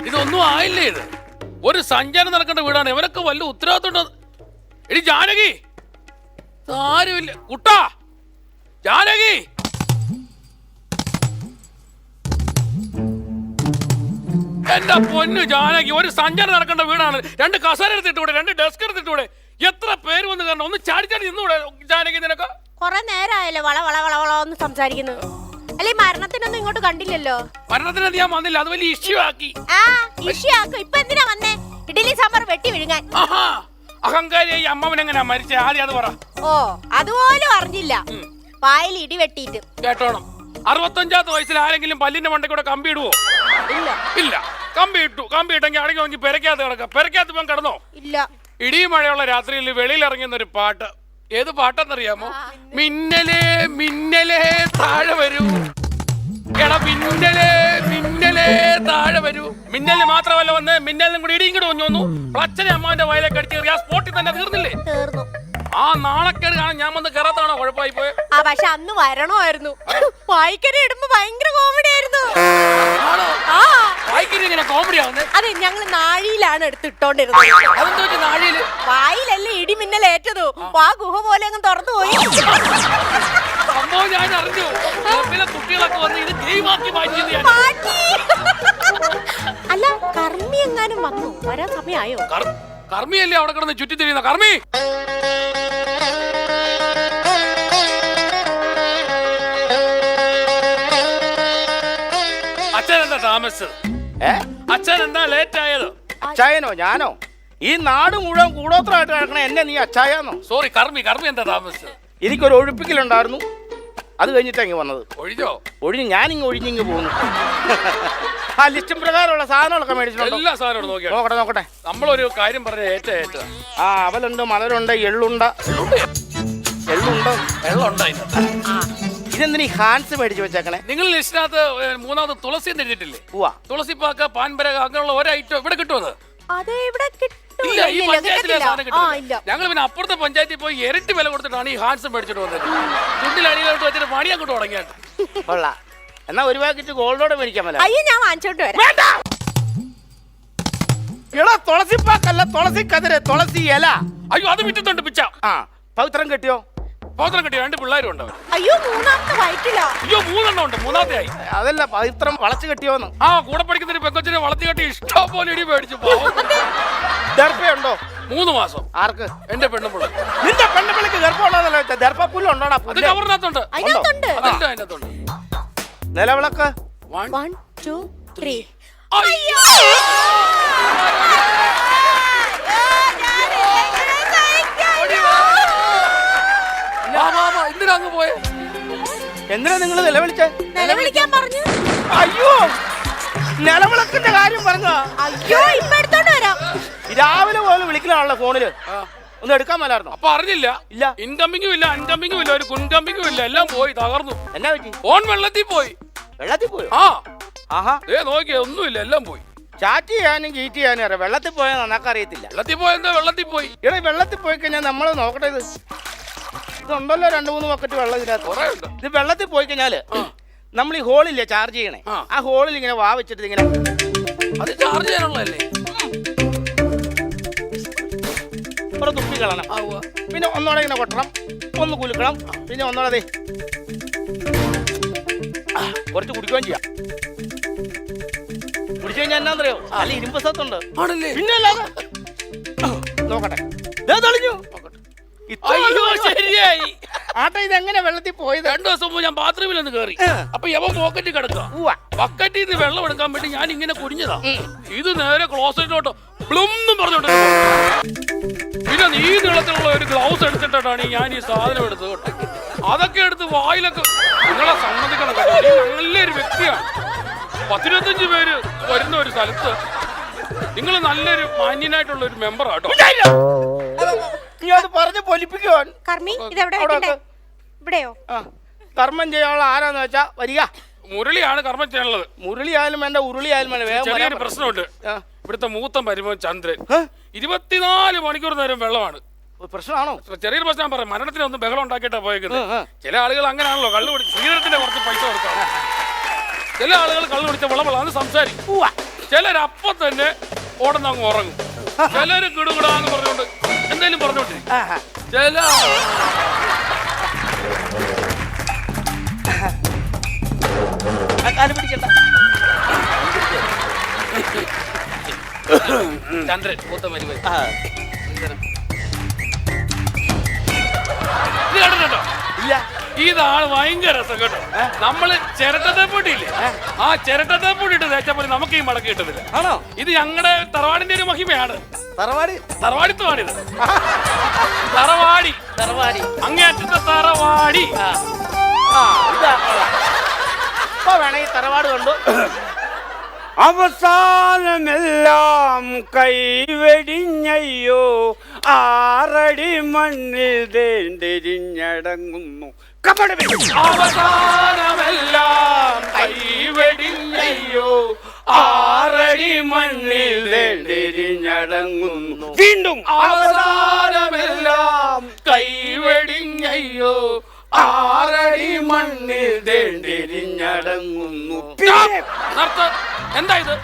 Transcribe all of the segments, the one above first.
ഇതൊന്നും ആയില്ലേ ഇത്? ഒരു സഞ്ചാരം നടക്കേണ്ട വീടാണ്. ഇവരൊക്കെ വല്ല ഉത്തരവാദിത്തം. എടി ജാനകി, ആരുമില്ല കുട്ടാ. ജാനകി, എന്റെ പൊന്നു ജാനകി, ഒരു സഞ്ചാരം നടക്കേണ്ട വീടാണ്. 2 കസേര എടുത്തിട്ടൂടെ, 2 ഡെസ്ക് എടുത്തിട്ടൂടെ? എത്ര പേര് വന്ന് കാരണം ഒന്ന് ചാടി ചാടി നിന്നൂടെ ജാനകി? നിനക്ക് കൊറേ നേരമായല്ലോ വള വള വള വള എന്ന് സംസാരിക്കുന്നു. അല്ലെ മരണത്തിനൊന്നും ഇങ്ങോട്ട് കണ്ടില്ലല്ലോ. മരണത്തിന് ഞാൻ വന്നില്ല, അത് വലിയ ഇഷ്യൂ ആക്കി. ആ ഇഷ്യൂ ആക്കും. ഇപ്പൊ എന്തിനാ വന്നേ? ഇഡലി സാമ്പാർ വെട്ടി വിഴുങ്ങാൻ. അഹങ്കാരി അമ്മവൻ എങ്ങനെയാ മരിച്ച? ആദ്യം അത് പറ. ഓ അതുപോലും അറിഞ്ഞില്ല. പായൽ ഇടി വെട്ടിയിട്ട് കേട്ടോണം. 65ാമത്തെ വയസ്സിൽ ആരെങ്കിലും പല്ലിന്റെ മണ്ടക്കൂടെ കമ്പി ഇടുവോ? ഇല്ല ഇല്ല. കമ്പി ഇട്ടു. കമ്പി ഇട്ടെങ്കിൽ അടങ്ങി നോക്കി പെരക്കകത്ത് കിടക്കാം. പെരക്കകത്ത് ഇപ്പം കിടന്നോ? ഇല്ല. ഇടിയും മഴയുള്ള രാത്രിയിൽ വെളിയിൽ ഇറങ്ങുന്നൊരു പാട്ട്. ഏത് പാട്ടെന്നറിയാമോ? മിന്നലേ മിന്നലേ താഴെ വരൂ. എടാ മിന്നലേ മിന്നലേ താഴെ വരൂ. മിന്നല് മാത്രമല്ല വന്ന് മിന്നലിനും കൂടി ഇടിയും കൂടെ വന്നു. അച്ഛനെ അമ്മാന്റെ വയലേക്ക് അടിച്ച് ആ സ്പോട്ടിൽ തന്നെ തീർന്നില്ലേ? തീർന്നു. ആ നാണക്കേട് കാണാൻ ഞാൻ വന്ന് കയറാത്താണോ കുഴപ്പമായി പോയെ? ആ പക്ഷെ അന്ന് വരണമായിരുന്നു. വായിക്കരി ഇടുമ്പോ ഭയങ്കര കോമഡി ആയിരുന്നു. ആ വായിക്കരി ഇങ്ങനെ കോമഡി ആവുന്നേ? അതെ, ഞങ്ങള് നാഴിയിലാണ് എടുത്തിട്ടോണ്ടിരുന്നത്. അതെന്തോ നാഴിയില്? വായിലല്ലേ ഇടിമിന്നൽ ഏറ്റതു. ആ ഗുഹ പോലെ അങ്ങ് തുറന്നു പോയി. സംഭവം ഞാൻ അറിഞ്ഞു. കുട്ടികളൊക്കെ വന്ന് ഇത് ഗെയിമാക്കി മാറ്റിയത്. അല്ല കർമ്മി എങ്ങാനും വന്നു? വരാൻ സമയമായോ? കർമ്മിയല്ലേ അവിടെ കിടന്ന് ചുറ്റി തിരിയുന്ന കർമ്മി? അച്ഛൻ എന്താ താമസിച്ചത്? അച്ഛൻ എന്താ ലേറ്റ് ആയത്? അച്ചായനോ ഞാനോ? ഈ നാട് മുഴുവൻ കൂടോത്രമായിട്ട് കിടക്കണ എന്നെ നീ അച്ചായാന്നോ? സോറി കർമ്മി. കർമ്മി എന്താ താമസിച്ചത്? എനിക്കൊരു ഒഴിപ്പിക്കലുണ്ടായിരുന്നു, അത് കഴിഞ്ഞിട്ടാ ഇങ്ങ് വന്നത്. ഒഴിഞ്ഞോ? ഒഴിഞ്ഞ് ഞാനിങ്ങ് ഒഴിഞ്ഞിങ്ങ് പോകുന്നു. ആ ലിസ്റ്റും പ്രകാരമുള്ള സാധനങ്ങളൊക്കെ മേടിച്ചിട്ടുണ്ടോ? എല്ലാ സാധനവും നോക്കിയോ? നോക്കട്ടെ നോക്കട്ടെ. നമ്മളൊരു കാര്യം പറഞ്ഞ ഏറ്റ ആ അവലുണ്ട്, മലരുണ്ട്, എള്ളുണ്ട്. എള്ളുണ്ട്, വെള്ളമുണ്ട്. ഇതെന്തിനീ ഹാൻസ് മേടിച്ച് വെച്ചേക്കണേ? നിങ്ങൾ ലിസ്റ്റിനകത്ത് 3ാമത് തുളസി എന്ന് എഴുതിയിട്ടില്ലേ? പോവാ. തുളസിപ്പാക്ക, പാൻപരക, അങ്ങനെയുള്ള ഒരൈറ്റം ഇവിടെ കിട്ടുമോ? അതെ ഇവിടെ ഇല്ല, ഈ പഞ്ചായത്തിലെ സാധനം കിട്ടും. ഞങ്ങൾ പിന്നെ അപ്പുറത്തെ പഞ്ചായത്തിൽ പോയി ഇരട്ടി വില കൊടുത്തിട്ടാണ് ഈ ഹാൻസ് മേടിച്ചിട്ട് വന്നത്. ചുണ്ടിൽ അടിയിലോട്ട് വെച്ചിട്ട് പണി അങ്ങോട്ട് തുടങ്ങിയാൽ കൊള്ളാം. എന്നാ ഒരു പാക്കറ്റ് ഗോൾഡോടെ മേടിക്കാമല്ലോ. അയ്യോ ഞാൻ വാങ്ങിച്ചോണ്ട് വരാം. എടാ തുളസിപ്പാക്കല്ല, തുളസി കതിര്, തുളസി ഇല. അയ്യോ അത് വിറ്റിട്ടുണ്ട് പിച്ച. ആ പവിത്രം കെട്ടിയോ? പവിത്രം കെട്ടിയോ? 2 പിള്ളേരും ഉണ്ട്. അയ്യോ 3ാമത്തെ വയറ്റില്ല. അയ്യോ 3 ഉണ്ട്. 3ാമത്തെ ആയി. അതല്ല പവിത്രം വളച്ചു കെട്ടിയോന്ന്. ആ കൂടെ പഠിക്കുന്ന ഒരു പെങ്കൊച്ചിനെ വളർത്തി കെട്ടി ഇഷ്ടം പോലെ ഇടി മേടിച്ചു. ദർപ്പയുണ്ടോ? 3 മാസം. ആർക്ക്? എന്റെ പെണ്ണുപിള്ള. നിന്റെ പെണ്ണുപിള്ളക്ക് ഗർഭമുള്ളതല്ലോ. ദർപ്പുല്ലുണ്ടോടാ? അത് കവറിനകത്തുണ്ട്. അതിനകത്തുണ്ട്. അതിനകത്തുണ്ട്. നിലവിളക്ക് 1 2 3. അയ്യോ എന്തിനാ അങ്ങ് പോയെ? എന്തിനാ നിങ്ങൾ നിലവിളിച്ചേ? നിലവിളിക്കാൻ പറഞ്ഞു. അയ്യോ നിലവിളക്കിന്റെ കാര്യം പറഞ്ഞ. അയ്യോ ഇപ്പൊ എടുത്തോണ്ട് വരാം. രാവിലെ പോലെ വിളിക്കലാണല്ലോ ഫോണില്. ഒന്ന് എടുക്കാൻ മേലായിരുന്നോ? അപ്പൊ അറിഞ്ഞില്ല. ഇല്ല. ഇൻകമ്മിങ്ങും ഇല്ല, അൺകമ്മിങ്ങും ഇല്ല, ഒരു കുൻകമ്മിങ്ങും ഇല്ല. എല്ലാം പോയി, തകർന്നു. എന്നാ പറ്റി? ഫോൺ വെള്ളത്തിൽ പോയി. വെള്ളത്തിൽ പോയോ? ആ ആഹാ നോക്കിയ ഒന്നുമില്ല, എല്ലാം പോയി. ചാറ്റ് ചെയ്യാനും ഗീറ്റ് ചെയ്യാനും അറിയാം, വെള്ളത്തിൽ പോയാൽ നന്നാക്കാൻ അറിയത്തില്ല. വെള്ളത്തിൽ പോയെന്താ? വെള്ളത്തിൽ പോയി. ഇവിടെ വെള്ളത്തിൽ പോയി കഴിഞ്ഞാൽ നമ്മൾ നോക്കട്ടെ. ഇതുണ്ടല്ലോ 2-3 ബക്കറ്റ് വെള്ളം ഇതിനകത്ത്. ഇത് വെള്ളത്തിൽ പോയി കഴിഞ്ഞാല് നമ്മൾ ഈ ഹോളില്ലേ ചാർജ് ചെയ്യണേ, ആ ഹോളിൽ ഇങ്ങനെ വാ വെച്ചിട്ട് ഇങ്ങനെ അത് ചാർജ് ചെയ്യാനുള്ളതല്ലേ? ഒരു തുപ്പി കളണം. പിന്നെ ഒന്നോടെ ഇങ്ങനെ കൊട്ടണം, ഒന്ന് കുലുക്കണം, പിന്നെ ഒന്നോടെ കുറച്ച് കുടിക്കുകയും ചെയ്യാം. കുടിച്ചു കഴിഞ്ഞാൽ എന്നാന്നറിയോ? നല്ല ഇരുമ്പ് സത്തുണ്ട്. പിന്നെ അല്ലാതെ നോക്കട്ടെ. തെളിഞ്ഞു. ശരിയായി. ആട്ടെ ഇതെങ്ങനെ വെള്ളത്തിൽ പോയത്? 2 ദിവസം മുമ്പ് ഞാൻ ബാത്റൂമിൽ ഒന്ന് കയറി. അപ്പൊ യവൻ പോക്കറ്റിൽ കിടക്കുക. ബക്കറ്റിൽ നിന്ന് വെള്ളം എടുക്കാൻ വേണ്ടി ഞാൻ ഇങ്ങനെ കുനിഞ്ഞതാ. ഇത് നേരെ ക്ലോസറ്റിലോട്ട് ബ്ലും പറഞ്ഞോട്ട്. പിന്നെ ഈ നീളത്തിലുള്ള ഒരു ഗ്ലൗസ് എടുത്തിട്ടാണ് ഞാൻ ഈ സാധനം എടുത്തത്. അതൊക്കെ എടുത്ത് വായിലൊക്കെ. നിങ്ങളെ സമ്മതിക്കണം കേട്ടോ, നല്ലൊരു വ്യക്തിയാണ്. 10-25 പേര് വരുന്ന ഒരു സ്ഥലത്ത് നിങ്ങൾ നല്ലൊരു മാന്യനായിട്ടുള്ള ഒരു മെമ്പർ ആട്ടോ. പറഞ്ഞ് പൊലിപ്പിക്കുവാൻ. കർമ്മി ഇതെവിടെ വെക്കണ്ടേ? ഇവിടെയോ? കർമ്മം ചെയ്യാനുള്ള ആരാന്ന് വെച്ചാ വരിക. മുരളിയാണ് കർമ്മം ചെയ്യാനുള്ളത്. മുരളിയായാലും വേണ്ട, ഉരുളിയായാലും വേണ്ട. ചെറിയൊരു പ്രശ്നമുണ്ട്. ഇവിടുത്തെ മൂത്ത മരുമോൻ ചന്ദ്രൻ 24 മണിക്കൂർ നേരം വെള്ളമാണ്. പ്രശ്നമാണോ? ചെറിയൊരു പ്രശ്നം പറയാം. മരണത്തിനൊന്നും ബഹളം ഉണ്ടാക്കിയിട്ടാ പോയേക്കുന്നത്. ചില ആളുകൾ അങ്ങനെയാണല്ലോ, കള്ളു കുടിച്ച് ശ്രീധരത്തിന്റെ കുറച്ച് പൈസ കൊടുക്കാം. ചില ആളുകൾ കള്ളു കുടിച്ച വെള്ളമാണ് സംസാരിക്കും. ചിലരപ്പം തന്നെ ഓടന്നങ്ങ് ഉറങ്ങും, ചിലര് കിടുകിടാന്ന് പറഞ്ഞോണ്ട് എന്തായാലും പറഞ്ഞോട്ടെ. ചില ചന്ദ്രൻ മൂത്തമരി ഇത് കണ്ടിട്ടുണ്ടോ? ഇല്ല. ഇതാണ് ഭയങ്കര രസം കേട്ടോ. നമ്മള് ചിരട്ടത്തേപ്പൊട്ടിയില്ലേ, ആ ചിരട്ടത്തേപ്പൊട്ടി ഇട്ട് തേച്ചപ്പോൾ നമുക്ക് ഈ മടക്ക് കിട്ടുന്നില്ല. ആണോ? ഇത് ഞങ്ങളുടെ തറവാടിന്റെ ഒരു മഹിമയാണ്. തറവാടിത്വമാണിത്. തറവാടി അങ്ങേറ്റത്തെ തറവാടി. ഇപ്പൊ വേണമെങ്കിൽ തറവാട് കണ്ടു. അവസാനമെല്ലാം കൈവെടിഞ്ഞയ്യോ, ആറടി മണ്ണിൽ തേണ്ടിരിഞ്ഞടങ്ങുന്നു. അവസാനമെല്ലാം കൈവെടിഞ്ഞയ്യോ, ആറടി മണ്ണിൽ തേണ്ടിരിഞ്ഞടങ്ങുന്നു. വീണ്ടും അവസാനമെല്ലാം കൈവെടിഞ്ഞയ്യോ, ആറടി മണ്ണിൽ തേണ്ടിരിഞ്ഞടങ്ങുന്നു. എന്താ ഇത്?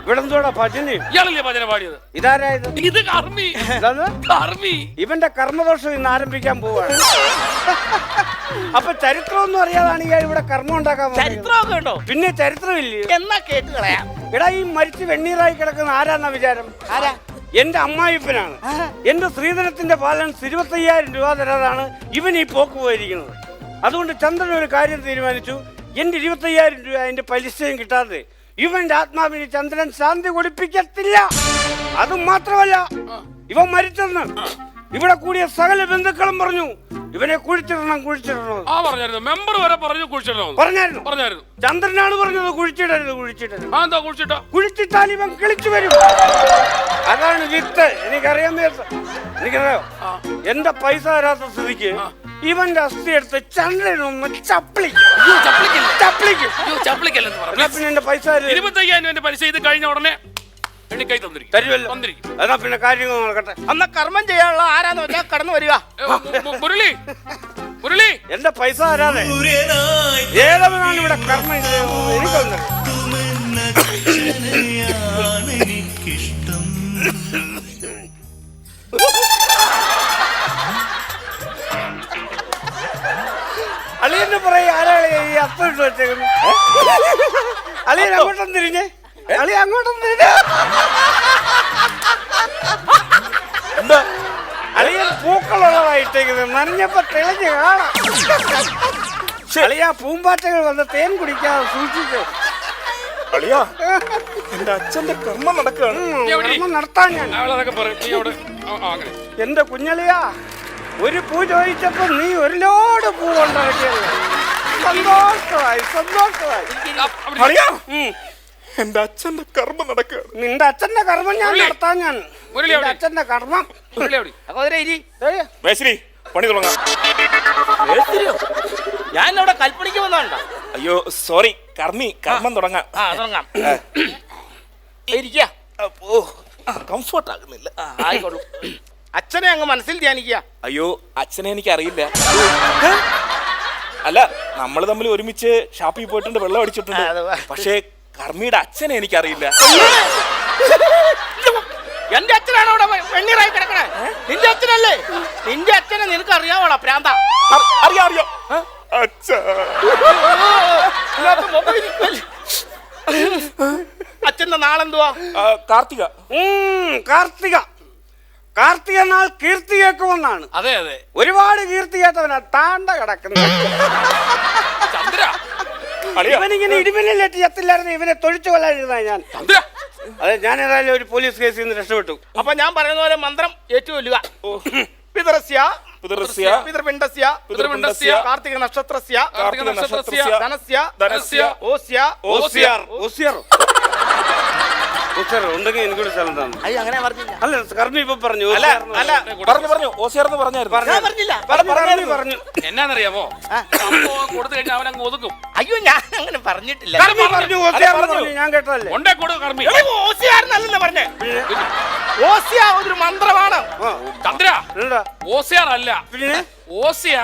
ഇവിടെ എന്തോടാ ഭജന? ഇയാളല്ലേ ഭജന പാടിയത്? ഇതാരായത്? ഇത് കർമ്മി. ഇവന്റെ കർമ്മദോഷം ഇന്ന് ആരംഭിക്കാൻ പോവാണ്. അപ്പൊ ചരിത്രമൊന്നും അറിയാതാണ് ഇയാൾ ഇവിടെ കർമ്മം ഉണ്ടാക്കാൻ. ചരിത്രമൊക്കെ ഉണ്ടോ? പിന്നെ ചരിത്രമില്ലേ? എന്നാ കേട്ട് കളയാം. എടാ, ഈ മരിച്ച് വെണ്ണീറായി കിടക്കുന്ന ആരാന്ന വിചാരം? ആരാ? എന്റെ അമ്മായിപ്പനാണ്. എന്റെ സ്ത്രീധനത്തിന്റെ ബാലൻസ് 25,000 രൂപ തരാതാണ് ഇവൻ ഈ പോക്ക് പോയിരിക്കുന്നത്. അതുകൊണ്ട് ചന്ദ്രൻ ഒരു കാര്യം തീരുമാനിച്ചു. എന്റെ 25,000 രൂപ അതിന്റെ പലിശയും കിട്ടാതെ ഇവന്റെ ആത്മാവിന് ചന്ദ്രൻ ശാന്തി കൊടുപ്പിക്കത്തില്ല. അതും മാത്രമല്ല, ഇവൻ മരിച്ചെന്ന് ഇവിടെ കൂടിയ സകല ബന്ധുക്കളും പറഞ്ഞു ഇവനെ കുഴിച്ചിടണം. മെമ്പർ വരെ പറഞ്ഞു പറഞ്ഞായിരുന്നു. ചന്ദ്രനാണ് പറഞ്ഞത് കുഴിച്ചിടരുത്. കുഴിച്ചിട്ടാൽ ഇവൻ കിളിച്ചു വരും. അതാണ് വിത്ത്. എനിക്കറിയാമോ? എന്റെ പൈസ തരാത്ത സ്ഥിതിക്ക് ഇവന്റെ അസ്ഥി എടുത്ത് ചന്ദ്രനൊന്ന് ചപ്ലിക്കും. പിന്നെ എന്റെ പൈസ 25,000 പലിശ ഇത് കഴിഞ്ഞ ഉടനെ തരുമല്ലോ. എന്നാ പിന്നെ കാര്യങ്ങൾ നടക്കട്ടെ. അന്ന് കർമ്മം ചെയ്യാനുള്ള ആരാന്ന് വെച്ചാൽ കടന്നു വരിക. മുരളി എന്റെ പൈസ തരാതെ ഏതവനാണ് ഇവിടെ കർമ്മം എനിക്കൊന്നും. അളിയന്റെ പുറകെ ആരാളെ ഈ അപ്പം ഇട്ട് വെച്ചേക്കുന്നു? അളിയൻ അങ്ങോട്ടും തിരിഞ്ഞേ. അങ്ങോട്ടും തിരിഞ്ഞേ. അളിയൻ പൂക്കളുള്ളതായിട്ടേക്കുന്നത് നനഞ്ഞപ്പോ തെളിഞ്ഞ് കാണാം. അളിയ പൂമ്പാറ്റകൾ വന്ന് തേൻ കുടിക്കാതെ സൂക്ഷിച്ചു. അളിയാ, എന്റെ അച്ഛന്റെ കർമ്മം നടക്കുകയാണ്. കർമ്മം നടത്താൻ ഞാൻ. എന്റെ കുഞ്ഞളിയാ, ഒരു പൂ ചോദിച്ചപ്പോ നീ ഒരു ലോഡ് പൂ കൊണ്ടിറക്കിയല്ലേ. സന്തോഷമായി. അളിയാ, എന്റെ അച്ഛന്റെ കർമ്മം നടക്കുകയാണ്. നിന്റെ അച്ഛന്റെ കർമ്മം ഞാൻ നടത്താൻ. ഞാൻ അച്ഛന്റെ കർമ്മം. മേശ്രി, പണി തുടങ്ങാം. ഞാൻ ഇവിടെ കൽപ്പണിക്ക് വന്നോണ്ടോ? അയ്യോ സോറി, കർമ്മം തുടങ്ങാം. തുടങ്ങാം. കംഫർട്ട് ആകുന്നില്ല. ആയിക്കോളൂ. അച്ഛനെ അങ്ങ് മനസ്സിൽ ധ്യാനിക്കുക. അയ്യോ, അച്ഛനെ എനിക്ക് അറിയില്ല. അല്ല, നമ്മൾ തമ്മിൽ ഒരുമിച്ച് ഷാപ്പിൽ പോയിട്ടുണ്ട്, വെള്ളം അടിച്ചിട്ടുണ്ട്. പക്ഷേ കർമ്മിയുടെ അച്ഛനെ എനിക്കറിയില്ല. എന്റെ അച്ഛനാണോ ഇവിടെ വെണ്ണീറായി കിടക്കണേ? നിന്റെ അച്ഛനല്ലേ? നിന്റെ അച്ഛനെ നിനക്ക് അറിയാവോളാ പ്രാന്ത? അറിയാം. അച്ഛന്റെ നാളെന്തുവാ? കാർത്തിക. കാർത്തിക നാൾ കീർത്തി കേൾക്കുമെന്നാണ്. അതെ. ഒരുപാട് കീർത്തി കേട്ടവനാ താണ്ട കിടക്കുന്നത്. ഇവനിങ്ങനെ ഇടിമിന്നലേറ്റ് ചത്തില്ലായിരുന്നു. ഇവനെ തൊഴിച്ചു കൊല്ലാതിരുന്ന ഞാൻ. അതെ, ഞാൻ ഏതായാലും ഒരു പോലീസ് കേസിൽ നിന്ന് രക്ഷപ്പെട്ടു. അപ്പൊ ഞാൻ പറയുന്ന പോലെ മന്ത്രം ഏറ്റുകൊല്ലുക. പിതൃസ്യ പിതൃപിണ്ഡസ്യ കാർത്തിക നക്ഷത്രസ്യ ധനസ്യ ഓസ്യ ഉണ്ടെങ്കിൽ എനിക്കൊരു സ്ഥലം തന്നെ. അങ്ങനെ പറഞ്ഞില്ല. അല്ല, കർമ്മി ഇപ്പൊ പറഞ്ഞു. പറഞ്ഞു. എന്നാന്നറിയാമോ? കൊടുത്തു കഴിഞ്ഞാൽ അവൻ അങ്ങ് ഒതുക്കും. അയ്യോ, ഞാൻ അങ്ങനെ പറഞ്ഞിട്ടില്ല. ഞാൻ കേട്ടതല്ലേ. കൊണ്ടേ കൊടു കർമ്മി. ഓസിയാർന്നല്ലേ പറഞ്ഞേ? ഓസിയ ഒരു മന്ത്രമാണ്. ചന്ദ്ര, ഓസിയാർ അല്ല, ഓസിയ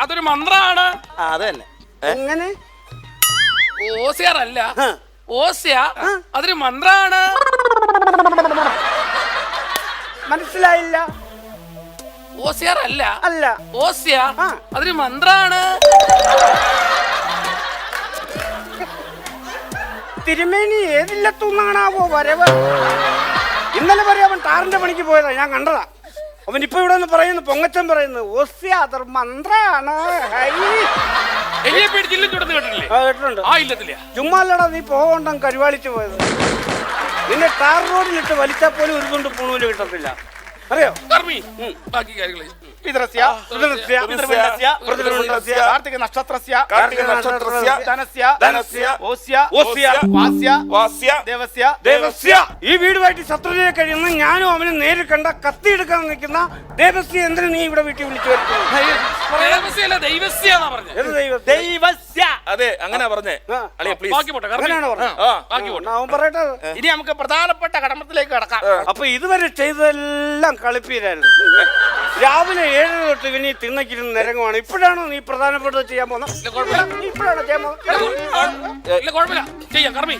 അതൊരു മന്ത്രമാണ്. അത് തന്നെ. എങ്ങനെ? ഓസിയാർ അല്ല, ഓസ്യ അതൊരു മന്ത്രാണ്. മനസ്സിലായില്ല. ഓസ്യാർ അല്ല, അല്ല. ഓസ്യ അതൊരു മന്ത്രാണ്. തിരുമേനി ഏതില്ലത്തുന്നാണാവോ വരവ്? ഇന്നലെ വരെ അവൻ ടാറിന്റെ പണിക്ക് പോയതാ, ഞാൻ കണ്ടതാ. അവൻ ഇപ്പൊ ഇവിടെ പറയുന്നു, പൊങ്ങച്ചൻ പറയുന്നു ഓസ്യ അതൊരു മന്ത്രാണ്. കേട്ടിട്ടുണ്ട്. ചുമ്മാല്ലടാ, നീ പോകണ്ട കരുവാളിച്ചു പോയത്. നിന്നെ ടാർ റോഡിലിട്ട് വലിച്ചാൽ പോലും ഒരു കൊണ്ട് പൂണൂല് കിട്ടത്തില്ല, അറിയോ? ബാക്കി കാര്യങ്ങൾ ഈ വീടുമായിട്ട് ശത്രുതയെ കഴിയുന്ന ഞാനും അവന് നേരിൽ കണ്ട കത്തിയെടുക്കാൻ നിൽക്കുന്ന ദേവസ്യ എന്തിനു നീ ഇവിടെ വീട്ടിൽ വിളിച്ചു അതെ അങ്ങനെ പറഞ്ഞേ. പറയട്ടെ. ഇനി നമുക്ക് പ്രധാനപ്പെട്ട കടമത്തിലേക്ക് കടക്കാം. അപ്പൊ ഇതുവരെ ചെയ്തതെല്ലാം കളിപ്പീരായിരുന്നു. രാവിലെ 7 തൊട്ട് ഇവനീ തിണ്ണക്കിരുന്ന് നിരങ്ങുവാണ്. ഇപ്പോഴാണോ നീ പ്രധാനപ്പെട്ടത് ചെയ്യാൻ പോകുന്നത്? ഇപ്പോഴാണോ ചെയ്യാൻ കുഴപ്പമില്ല, ചെയ്യാം കർമ്മി.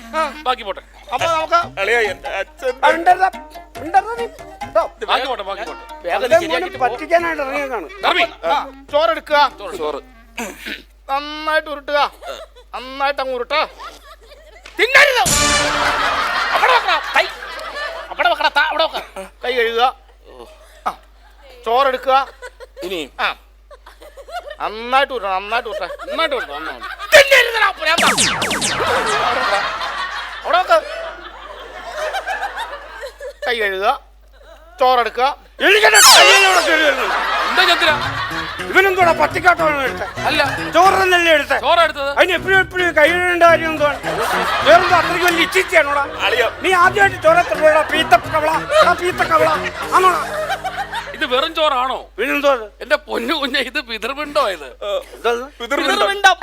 ബാക്കി പോട്ടെ. അപ്പൊ നമുക്ക് പറ്റിക്കാനായിട്ട് ഇറങ്ങിയാണ്. ചോറെടുക്കുക, ചോറ് നന്നായിട്ട് ഉരുട്ടുക, നന്നായിട്ട് അങ്ങ് ഉരുട്ടോ. തിന്നരുത്. അവിടെ വെക്കണം, കൈ അവിടെ വെക്കണം, അവിടെ വെക്കാം. കൈ കഴുകുക, ചോറെടുക്കുക. ഇനി നന്നായിട്ട് ഉരുട്ടണം, നന്നായിട്ട് ഉരുട്ടെ, നന്നായിട്ട് ഉരുട്ടോ. അവിടെ വെക്ക. കൈ കഴുകുക, ചോറെടുക്കുക. എന്താ ചന്ദ്ര, ഇവനെന്തോടാ പട്ടിക്കാട്ടമാണ് എടുത്തത്? അല്ല, ചോറ് തന്നെയല്ലേ എടുത്തത്? ചോറെടുത്തത്. അതിന് എപ്പോഴും കൈയിടേണ്ട കാര്യം എന്തുവാണ്? വേറെന്തോ അത്രയ്ക്ക് വലിയ ഇച്ചിച്ചാണോടാ? നീ ആദ്യമായിട്ട് ചോറെത്തവള പീത്തക്കവള ആണോടാ? ഇത് വെറും ചോറാണോ? പിന്നെന്തോ എന്റെ പൊന്നു കുഞ്ഞ, ഇത് പിതൃപിണ്ടോ? ഇത് പിതൃപിണ്ടം.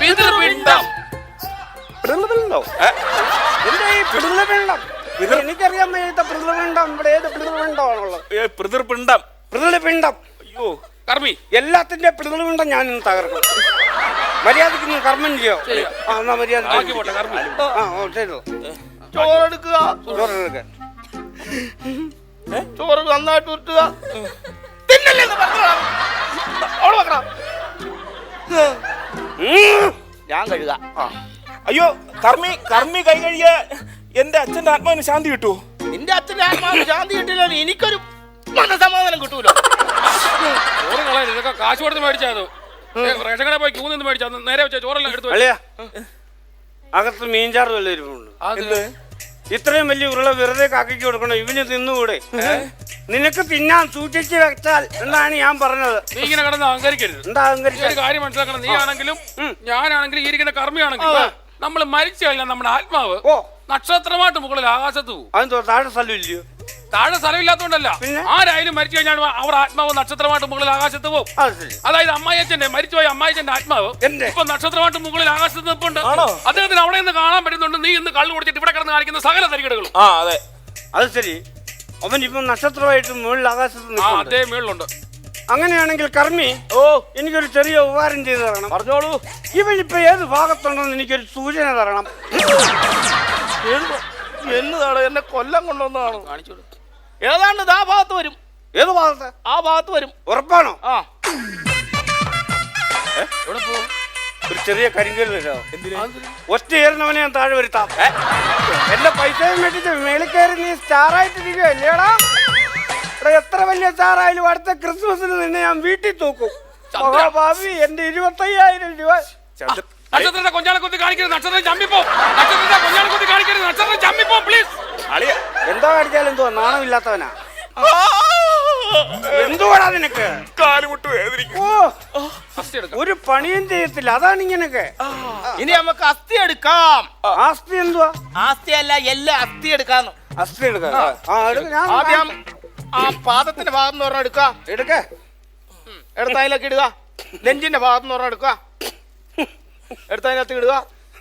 പിതൃപിണ്ടം. എനിക്കറിയാൻ വയ്യാത്ത പിതൃപിണ്ടം ഇവിടെ ഏത് പിതൃപിണ്ടമാണുള്ളത്? പിതൃപിണ്ടം. അയ്യോ കർമ്മി, എല്ലാത്തിന്റെ പിതൃപിണ്ടം ഞാൻ ഇന്ന് തകർക്കും. മര്യാദക്ക് കർമ്മം ചെയ്യോ? എന്നാ മര്യാദ ചെയ്തോ. ചോറെടുക്കുക, ചോറെടുക്കാൻ ചോറ് നന്നായിട്ട് ഉരുട്ടുക. തിന്നല്ലെന്ന് പറഞ്ഞോളാം. അവിടെ വെക്കണം. ഞാൻ കഴുക. അയ്യോ കർമ്മി കൈ കഴിയ എന്റെ അച്ഛന്റെ ആത്മാവിന് ശാന്തി കിട്ടൂ. നിന്റെ അച്ഛന്റെ ആത്മാവിന് ശാന്തി കിട്ടില്ല, എനിക്കൊരു മനസമാധാനം കിട്ടൂലോ. ചോറ് കളയാൻ ഇതൊക്കെ കാശ് കൊടുത്ത് മേടിച്ചാത്. റേഷൻ കടയിൽ പോയി ക്യൂ നിന്ന് മേടിച്ചാ നേരെ വെച്ച ചോറെല്ലാം എടുത്തു. അകത്ത് മീൻചാറ് വല്ല ഇരിപ്പുണ്ട്. ഇത്രയും വലിയ ഉരുള വെറുതെ കാക്കിക്ക് കൊടുക്കണം, ഇവന് തിന്നുകൂടെ? നിനക്ക് തിന്നാൻ സൂക്ഷിച്ച് വെച്ചാൽ എന്നാണ് ഞാൻ പറഞ്ഞത്. നീ ഇങ്ങനെ കിടന്ന് അഹങ്കരിക്കരുത്. എന്താ അഹങ്കരിച്ച? ഒരു കാര്യം മനസ്സിലാക്കണം, നീ ആണെങ്കിലും ഞാനാണെങ്കിലും ഈ ഇരിക്കുന്ന കർമ്മിയാണെങ്കിലും നമ്മൾ മരിച്ചു കഴിഞ്ഞാൽ നമ്മുടെ ആത്മാവ് നക്ഷത്രമായിട്ട് മുകളിൽ ആകാശത്ത് പോകും. അതെന്തോ താഴെ സ്ഥലം ഇല്ലയോ? താഴെ സ്ഥലമില്ലാത്തോണ്ടല്ല, ആരായാലും മരിച്ചു കഴിഞ്ഞാൽ അവർ ആത്മാവ് നക്ഷത്രമായിട്ട് മുകളിൽ ആകാശത്ത് പോകും. അതായത് അമ്മായിയച്ഛന്റെ മരിച്ചുപോയ അമ്മായിയച്ഛന്റെ ആത്മാവ് ഇപ്പൊ നക്ഷത്രമായിട്ട് മുകളിൽ ആകാശത്ത് നിൽപ്പുണ്ട്. അദ്ദേഹത്തിന് അവിടെ നിന്ന് കാണാൻ പറ്റുന്നുണ്ട്. നീ ഇന്ന് കള്ളു കുടിച്ചിട്ട് ഇവിടെ കിടന്ന് കാണിക്കുന്ന സകല തരികടകളും. അതെ, അത് ശരി. അവൻ ഇപ്പൊ നക്ഷത്രമായിട്ട് മുകളിൽ ആകാശത്ത് അതേ മേളിലുണ്ട്. അങ്ങനെയാണെങ്കിൽ കർമ്മി, എനിക്കൊരു ചെറിയ ഉപകാരം ചെയ്തു തരണം. പറഞ്ഞോളൂ. ഇവനിപ്പൊ ഏത് ഭാഗത്തുണ്ടെന്ന് എനിക്കൊരു സൂചന തരണം. എന്നതാണ് എന്നെ കൊല്ലം കൊണ്ടുവന്നതാണ്. കാണിച്ചു ഏതാണ്ട് ആ ഭാഗത്ത് വരും. ഏത് ഭാഗത്ത്? ആ ഭാഗത്ത് വരും. ഉറപ്പാണോ? എവിടെ പോകും? ഒരു ചെറിയ കരിങ്കല് തരാമോ? ഒറ്റ ഏറിനവനെ ഞാൻ താഴെ വരുത്താം. എന്റെ പൈസയും മേടിച്ച് മേളിൽ കയറി നീ സ്റ്റാറായിട്ടിരിക്കുകയല്ലേടാ? ഇവിടെ എത്ര വലിയ സ്റ്റാറായാലും അടുത്ത ക്രിസ്മസിന് നിന്നെ ഞാൻ വീട്ടിൽ തൂക്കും. മഹാഭാവി, എന്റെ 25,000 രൂപ. നക്ഷത്രത്തെ കൊഞ്ഞാളെ കുത്തി കാണിക്കരുത്, നക്ഷത്രം ചമ്മിപ്പോ. നക്ഷത്രത്തെ കൊഞ്ഞാളെ കുത്തി കാണിക്കരുത്, നക്ഷത്രം ചമ്മിപ്പോ പ്ലീസ്. എന്താ കാണിച്ചാലും എന്തുവാ നാണമില്ലാത്തവനാ? എന്തുവാടാ നിനക്ക്? കാലുമുട്ട് വേദനിക്കും. ഒരു പണിയും ചെയ്യത്തില്ല, അതാണ് ഇങ്ങനൊക്കെ. ഇനി നമുക്ക് അസ്ഥി എടുക്കാം. ആസ്തി എന്തുവാ? ആസ്തി അല്ല, എല്ലാം അസ്ഥി എടുക്കാന്ന്. അസ്ഥി എടുക്കാം. ആദ്യം ആ പാദത്തിന്റെ ഭാഗത്ത് നിന്ന് പറഞ്ഞ എടുക്ക. എടുത്തതിലൊക്കെ ഇടുക. നെഞ്ചിന്റെ ഭാഗത്ത് നിന്ന് പറഞ്ഞ എടുക്ക. എടുത്തതിനകത്ത് ഇടുക.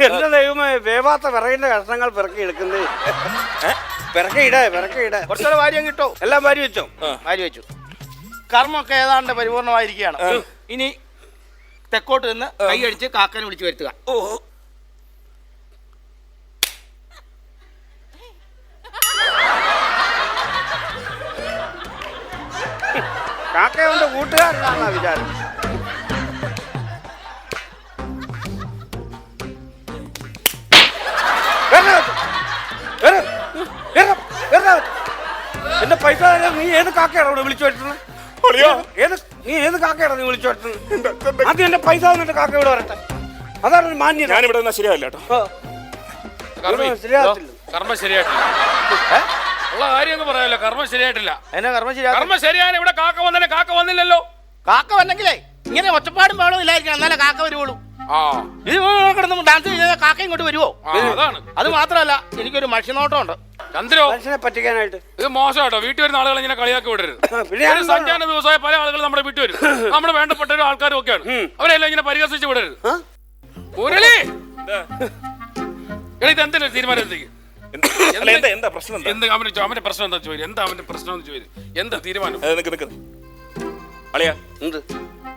എന്റെ ദൈവമേ, വേവാത്ത വിറകിന്റെ കഷ്ണങ്ങൾ പിറക്കി എടുക്കുന്നേ. പിറക്കിയിടേ. കുറച്ചുകൂടെ വാര്യം കിട്ടോ? എല്ലാം വാരി വെച്ചോ? വാരി വെച്ചു. കർമ്മമൊക്കെ ഏതാണ്ട് പരിപൂർണമായിരിക്കുകയാണ്. ഇനി തെക്കോട്ട് നിന്ന് കൈ അടിച്ച് കാക്കനെ വിളിച്ചു വരുത്തുക. കൂട്ടുകാരനാണെന്നാ വിചാരം. എന്റെ പൈസ നീ ഏത് കാക്കയാണ് ഇവിടെ വിളിച്ചു വരുത്തുന്നത്? നീ ഏത് കാക്കയാണ് നീ വിളിച്ചു വരുത്തുന്നത്? ആദ്യം എന്റെ പൈസ വന്നിട്ട് കാക്ക ഇവിടെ വരട്ടെ. അതാണ് ഒരു മാന്യത. ഞാനിവിടെ നിന്നാ ശരിയാവില്ല കേട്ടോ. ശരിയാകത്തില്ല. കർമ്മം ശരിയായിട്ടില്ല. ഉള്ള കാര്യം എന്ന് പറയാലോ, കർമ്മം ശരിയായിട്ടില്ല. എന്നാ കർമ്മം ശരിയാ? കർമ്മം ശരിയാണ്. ഇവിടെ കാക്ക വന്നെ, കാക്ക വന്നില്ലല്ലോ. കാക്ക വന്നെങ്കിലേ ഇങ്ങനെ ഒച്ചപ്പാടും വേണോ ഇല്ലായിരിക്കണം, എന്നാലേ കാക്ക വരുവുള്ളൂ. ആ ഇത് കിടന്ന് ഡാൻസ് ചെയ്താൽ കാക്ക ഇങ്ങോട്ട് വരുവോ? അതാണ്. അത് മാത്രമല്ല എനിക്കൊരു മഷിനോട്ടം ഉണ്ട്. ചന്ദ്രോ, മനുഷ്യനെ പറ്റിക്കാനായിട്ട് ഇത് മോശം കേട്ടോ. വീട്ടിൽ വരുന്ന ആളുകൾ ഇങ്ങനെ കളിയാക്കി വിടരുത്. പിന്നെ ഒരു സഞ്ചാര ദിവസമായ പല ആളുകൾ നമ്മുടെ വീട്ടിൽ വരും. നമ്മുടെ വേണ്ടപ്പെട്ട ആൾക്കാരും ഒക്കെയാണ്. അവരെല്ലാം ഇങ്ങനെ പരിഹസിച്ച് വിടരുത്. മുരളി, ഇതെന്തിനാ തീരുമാനം? എന്താ പ്രശ്നം? അവന്റെ പ്രശ്നം എന്താ ചോദിച്ചു? എന്താ അവന്റെ പ്രശ്നം എന്ന് ചോദിച്ചു? എന്താ തീരുമാനം? അളിയാ, എന്ത്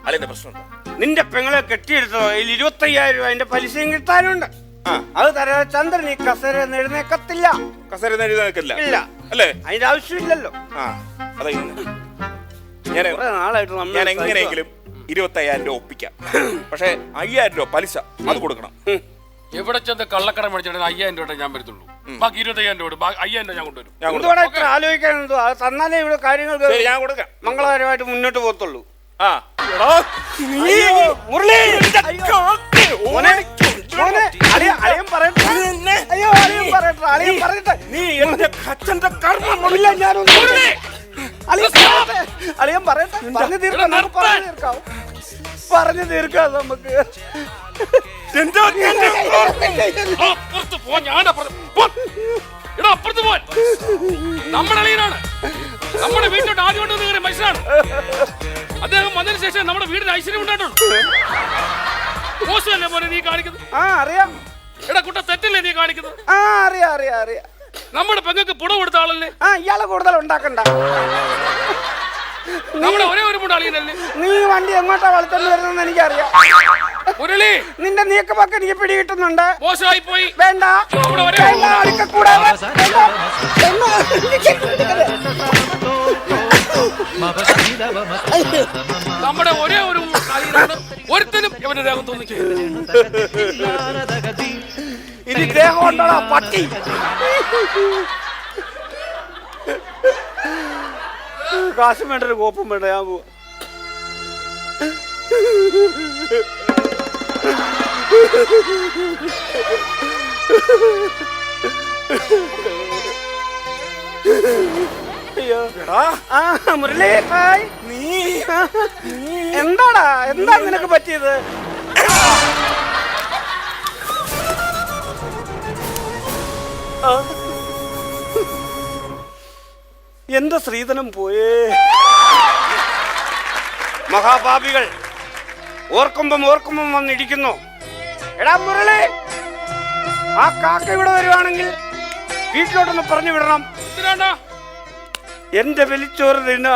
അളിയന്റെ പ്രശ്നം എന്താ? നിന്റെ പെങ്ങളെ കെട്ടിയെടുത്തോ, അതിൽ 25,000 രൂപ അതിന്റെ പലിശയും കിട്ടാനുണ്ട്. അത് തരാതെ ചന്ദ്രൻ ഈ കസേര എഴുന്നേക്കത്തില്ല. കസേര എഴുതാനില്ല ഇല്ല അല്ലേ? അതിന്റെ ആവശ്യമില്ലല്ലോ. കുറെ നാളായിട്ട് ഞാൻ എങ്ങനെയെങ്കിലും 25,000 രൂപ ഒപ്പിക്കാം. പക്ഷെ 5,000 രൂപ പലിശ അത് കൊടുക്കണം. എവിടെ ചെന്ന് കള്ളക്കട മേടിച്ചിട്ട് 5,000 രൂപ ഞാൻ വരത്തുള്ളൂ. ബാക്കി 25,000 രൂപ, 5,000 രൂപ ഞാൻ കൊണ്ടുവരും. എന്തുകൂടെ ഇത്ര ആലോചിക്കാൻ എന്തോ? അത് തന്നാലേ ഇവിടെ കാര്യങ്ങൾ ഞാൻ കൊടുക്കാം. മംഗളകരമായിട്ട് മുന്നോട്ട് പോകത്തുള്ളൂ. പറഞ്ഞു തീർക്കാം നമുക്ക്. നമ്മുടെ അളിയനാണ്. നമ്മുടെ വീട്ടിലോട്ട് ആദ്യമായിട്ട് കയറിയ മനുഷ്യനാണ് അദ്ദേഹം. വന്നതിന് ശേഷം നമ്മുടെ വീടിന് ഐശ്വര്യം ഉണ്ടായിട്ടുണ്ട്. മോശമല്ലേ പോലെ നീ കാണിക്കുന്നത്? അറിയാം. എടാ കുട്ട, തെറ്റല്ലേ നീ കാണിക്കുന്നത്? അറിയാം. നമ്മുടെ പെങ്ങൾക്ക് പുട കൊടുത്ത ആളല്ലേ? ഇയാളെ കൂടുതൽ ഉണ്ടാക്കണ്ട. നമ്മുടെ ഒരേ ഒരു മുട അളിയനല്ലേ? നീ വണ്ടി എങ്ങോട്ടാ വളർത്തുന്നു വരുന്നെന്ന് എനിക്കറിയാം. മുരളി, നിന്റെ നീക്കമൊക്കെ എനിക്ക് പിടി കിട്ടുന്നുണ്ട്. മോശമായി പോയി. വേണ്ട, നമ്മുടെ ഒരേ നമ്മുടെ ഒരേ ഒരു അളിയനാണ്. ഒരുത്തനും ഇവന്റെ ദേഹം തോന്നിച്ചു. ഇനി ദേഹം ഉണ്ടോടാ പട്ടി. കാശും വേണ്ട, ഒരു കോപ്പും വേണ്ട. ഞാൻ പോവാ. മുരളി, എന്താടാ? എന്താ നിനക്ക് പറ്റിയത്? എന്റെ ശ്രീധനം പോയേ. മഹാപാപികൾ ഓർക്കുമ്പം വന്നിരിക്കുന്നു. എടാ മുരളി, ആ കാക്ക ഇവിടെ വരുവാണെങ്കിൽ വീട്ടിലോട്ടൊന്ന് പറഞ്ഞു വിടണം. എന്തിനാണ്ടാ? എന്റെ വലിച്ചോറ് തിന്നാ.